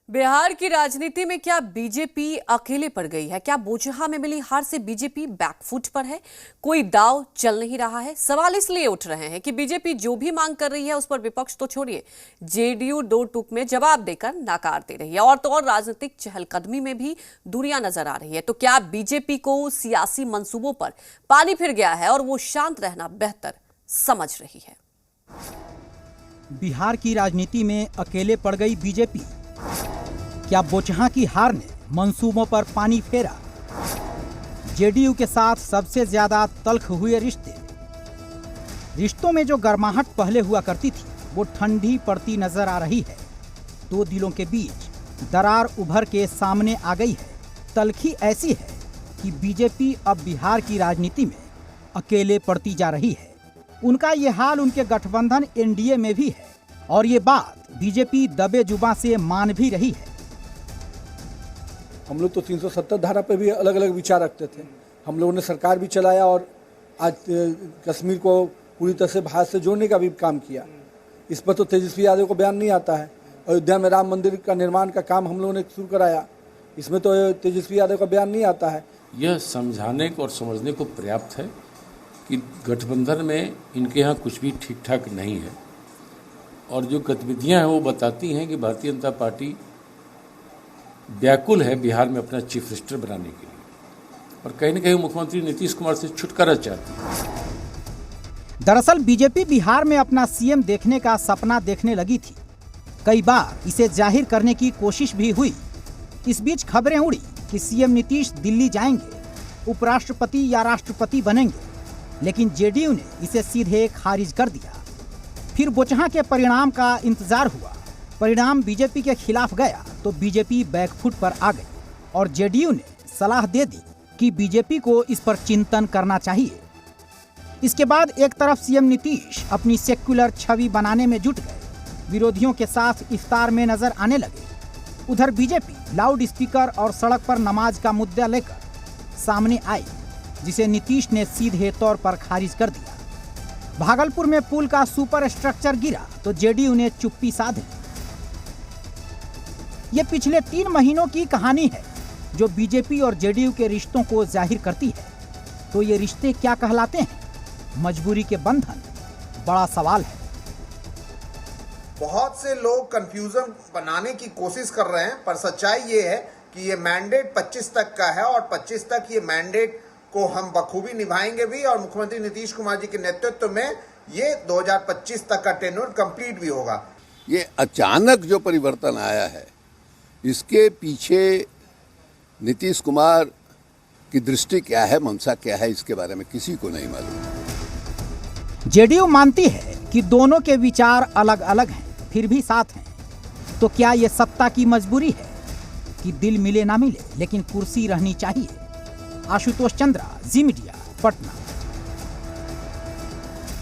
बिहार की राजनीति में क्या बीजेपी अकेले पड़ गई है? क्या बोचहा में मिली हार से बीजेपी बैकफुट पर है? कोई दाव चल नहीं रहा है। सवाल इसलिए उठ रहे हैं कि बीजेपी जो भी मांग कर रही है उस पर विपक्ष तो छोड़िए, जेडीयू दो टूक में जवाब देकर नकार दे रही है और तो और राजनीतिक चहलकदमी में भी दूरियां नजर आ रही है। तो क्या बीजेपी को सियासी मंसूबों पर पानी फिर गया है और वो शांत रहना बेहतर समझ रही है? बिहार की राजनीति में अकेले पड़ गई बीजेपी। क्या बोचहा की हार ने मंसूबों पर पानी फेरा? जेडीयू के साथ सबसे ज्यादा तल्ख हुए रिश्तों में जो गर्माहट पहले हुआ करती थी वो ठंडी पड़ती नजर आ रही है। दो दिलों के बीच दरार उभर के सामने आ गई है। तल्खी ऐसी है कि बीजेपी अब बिहार की राजनीति में अकेले पड़ती जा रही है। उनका ये हाल उनके गठबंधन एनडीए में भी है और ये बात बीजेपी दबे जुबां से मान भी रही है। हम लोग तो 370 धारा पे भी अलग अलग विचार रखते थे। हम लोगों ने सरकार भी चलाया और आज कश्मीर को पूरी तरह से भारत से जोड़ने का भी काम किया। इस पर तो तेजस्वी यादव को बयान नहीं आता है। अयोध्या में राम मंदिर का निर्माण का काम हम लोगों ने शुरू कराया, इसमें तो तेजस्वी यादव का बयान नहीं आता है। यह समझाने को और समझने को पर्याप्त है कि गठबंधन में इनके यहाँ कुछ भी ठीक ठाक नहीं है और जो गतिविधियां हैं वो बताती हैं कि भारतीय जनता पार्टी व्याकुल है बिहार में अपना चीफ मिनिस्टर बनाने के लिए और कहीं न कहीं मुख्यमंत्री नीतीश कुमार से छुटकारा चाहती है। दरअसल बीजेपी बिहार में अपना सीएम देखने का सपना देखने लगी थी। कई बार इसे जाहिर करने की कोशिश भी हुई। इस बीच खबरें उड़ी कि सीएम नीतीश दिल्ली जाएंगे, उपराष्ट्रपति या राष्ट्रपति बनेंगे, लेकिन जेडीयू ने इसे सीधे खारिज कर दिया। फिर बोचहा के परिणाम का इंतजार हुआ। परिणाम बीजेपी के खिलाफ गया तो बीजेपी बैकफुट पर आ गई और जेडीयू ने सलाह दे दी कि बीजेपी को इस पर चिंतन करना चाहिए। इसके बाद एक तरफ सीएम नीतीश अपनी सेक्युलर छवि बनाने में जुट गए, विरोधियों के साथ इफ्तार में नजर आने लगे। उधर बीजेपी लाउड स्पीकर और सड़क पर नमाज का मुद्दा लेकर सामने आई, जिसे नीतीश ने सीधे तौर पर खारिज कर दिया। भागलपुर में पुल का सुपर स्ट्रक्चर गिरा तो जेडीयू ने चुप्पी साध ली। ये पिछले 3 महीनों की कहानी है जो बीजेपी और जेडीयू के रिश्तों को जाहिर करती है। तो ये रिश्ते क्या कहलाते हैं? मजबूरी के बंधन? बड़ा सवाल है। बहुत से लोग कंफ्यूजन बनाने की कोशिश कर रहे हैं, पर सच्चाई ये है कि ये मैंडेट 25 तक का है और 25 तक ये मैंडेट को हम बखूबी निभाएंगे भी और मुख्यमंत्री नीतीश कुमार जी के नेतृत्व में ये 2025 तक का टेन्योर कंप्लीट भी होगा। ये अचानक जो परिवर्तन आया है, इसके पीछे नीतीश कुमार की दृष्टि क्या है, मंशा क्या है, इसके बारे में किसी को नहीं मालूम। जेडीयू मानती है कि दोनों के विचार अलग अलग हैं, फिर भी साथ हैं। तो क्या ये सत्ता की मजबूरी है कि दिल मिले ना मिले लेकिन कुर्सी रहनी चाहिए? आशुतोष चंद्रा, जी मीडिया, पटना।